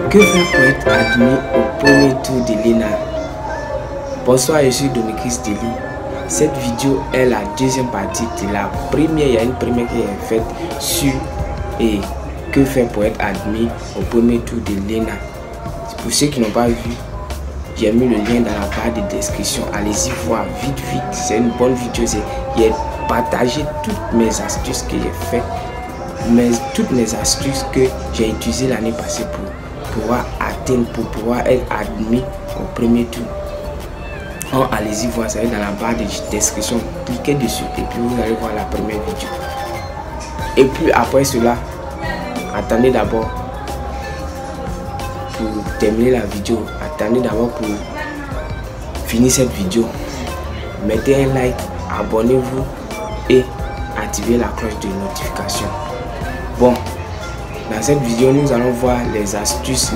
Que faire pour être admis au premier tour de l'ENA? Bonsoir, je suis Domicris Deli. Cette vidéo est la deuxième partie de la première. Il y a une première qui est faite sur que faire pour être admis au premier tour de l'ENA. Pour ceux qui n'ont pas vu, j'ai mis le lien dans la barre de description. Allez-y voir vite. C'est une bonne vidéo. J'ai partagé toutes mes astuces que j'ai faites, toutes mes astuces que j'ai utilisées l'année passée pour pouvoir atteindre, pour pouvoir être admis au premier tour. Donc, allez-y voir, ça est dans la barre de description. Cliquez dessus et puis vous allez voir la première vidéo. Et puis après cela, attendez d'abord pour terminer la vidéo. Attendez d'abord pour finir cette vidéo. Mettez un like, abonnez-vous et activez la cloche de notification. Bon, dans cette vidéo, nous allons voir les astuces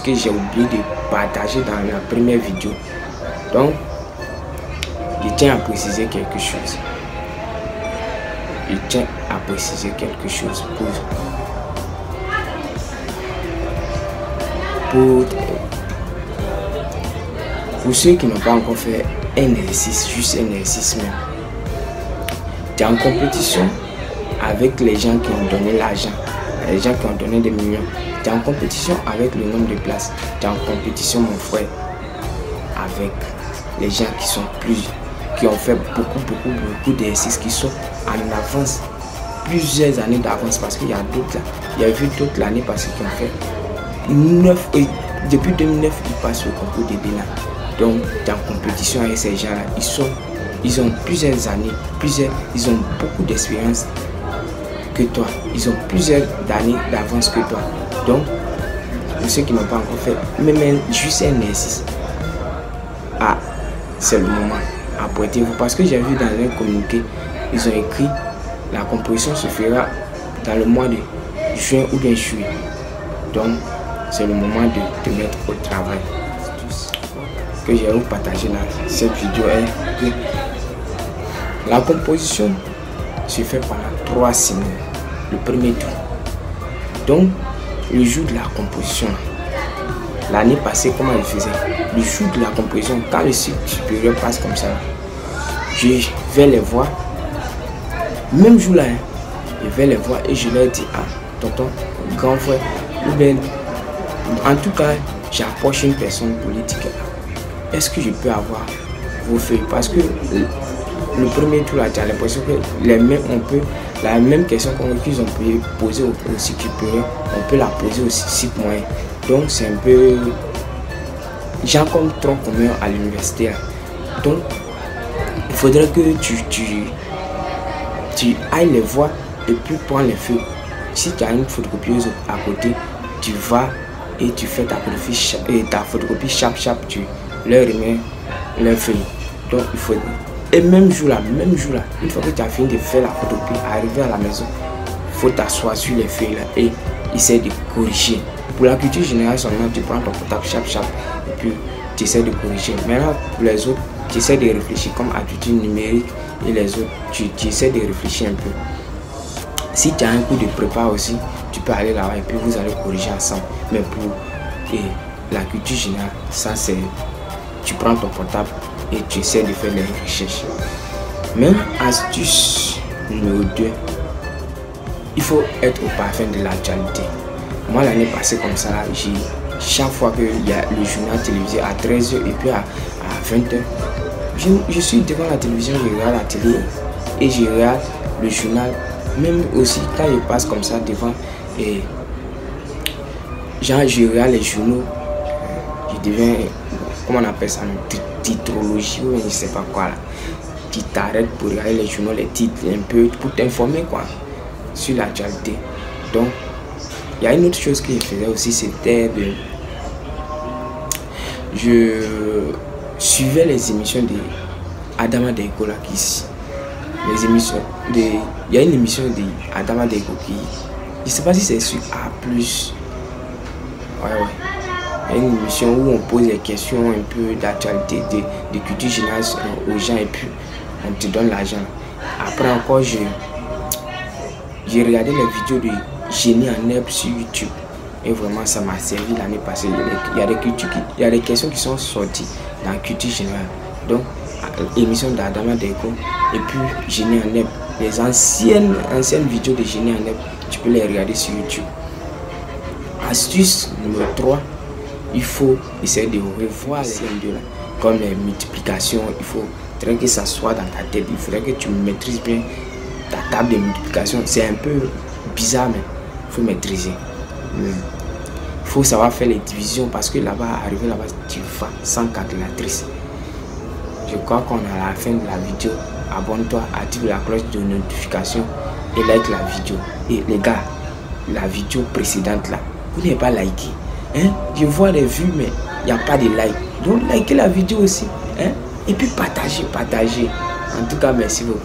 que j'ai oublié de partager dans la première vidéo. Donc, je tiens à préciser quelque chose. Pour ceux qui n'ont pas encore fait un exercice, juste un exercice même, tu es en compétition avec les gens qui ont donné l'argent, les gens qui ont donné des millions. Tu es en compétition avec le nombre de places. Tu es en compétition, mon frère, avec les gens qui ont fait beaucoup d'exercices, qui sont en avance, plusieurs années d'avance, parce qu'il y a d'autres là. Il y a vu d'autres l'année passée qui ont fait 9 et depuis 2009 ils passent le concours de l'ENA. Donc tu es en compétition avec ces gens là. Ils ont plusieurs années, ils ont beaucoup d'expérience que toi. Ils ont plusieurs années d'avance que toi. Donc, pour ceux qui n'ont pas encore fait, même juste un exercice, c'est le moment. Apprêtez-vous. Parce que j'ai vu dans un communiqué, ils ont écrit la composition se fera dans le mois de juin ou de juillet. Donc, c'est le moment de te mettre au travail. Que j'ai vous partagé dans cette vidéo est que la composition se fait pendant 3 semaines, le premier tour. Donc, le jour de la composition, l'année passée, comment je faisais? Le jour de la composition, quand le cycle supérieur passe comme ça, je vais les voir. Même jour là, je vais les voir et je leur dis, tonton, grand frère, ou bien, en tout cas, j'approche une personne politique. Est-ce que je peux avoir vos feuilles? Parce que le premier tour là, tu as l'impression que la même question qu'ils ont pu poser au cycle supérieur, on peut la poser au cycle moyen. Donc c'est un peu genre comme tronc commun à l'université. Donc il faudrait que tu ailles les voir et puis prends les feuilles. Si tu as une photocopieuse à côté, tu vas et tu fais ta photocopie chape, tu leur remets leurs feuilles. Donc il faut. Et même jour là, une fois que tu as fini de faire la photocopie, arriver à la maison, il faut t'asseoir sur les feuilles là et essayer de corriger. Pour la culture générale seulement, tu prends ton portable chape et puis tu essaies de corriger. Maintenant pour les autres, tu essaies de réfléchir comme attitude numérique et les autres, tu essaies de réfléchir un peu. Si tu as un coup de prépa aussi, tu peux aller là-bas et puis vous allez corriger ensemble. Mais pour la culture générale, ça c'est, tu prends ton portable et tu essaies de faire les recherches. Même astuce numéro 2, il faut être au parfum de l'actualité. Moi l'année passée comme ça, chaque fois qu'il y a le journal télévisé à 13h et puis à 20h, je suis devant la télévision, je regarde la télé et je regarde le journal. Même aussi quand je passe comme ça devant et genre je regarde les journaux, je deviens, comment on appelle ça, titrologie ou je ne sais pas quoi là. Tu t'arrêtes pour regarder les journaux, les titres un peu pour t'informer quoi sur l'actualité. Donc il y a une autre chose que je faisais aussi, c'était je suivais les émissions de Adama Deko là, les émissions de, il y a une émission de Adama Deko qui, je sais pas si c'est sur A+. Ouais. Il y a une émission où on pose des questions un peu d'actualité, de culture générale aux gens et puis on te donne l'argent. Après encore, j'ai regardé les vidéos de Génie en herbe sur YouTube. Et vraiment, ça m'a servi l'année passée. Il y a des questions qui sont sorties dans la culture générale. Donc, émission d'Adama Deko et puis Génie en Herbe. Les anciennes vidéos de Génie en Herbe, tu peux les regarder sur YouTube. Astuce numéro 3, il faut essayer de revoir les vidéos là. Comme les multiplications, il faudrait que ça soit dans ta tête. Il faudrait que tu maîtrises bien ta table de multiplication. C'est un peu bizarre, mais il faut maîtriser. Il faut savoir faire les divisions parce que là-bas, arrivé là-bas, tu vas sans calculatrice. Je crois qu'on est à la fin de la vidéo. Abonne-toi, active la cloche de notification et like la vidéo. Et les gars, la vidéo précédente là, vous n'avez pas liké. Hein? Je vois les vues, mais il n'y a pas de like. Donc likez la vidéo aussi. Hein? Et puis partagez. En tout cas, merci beaucoup.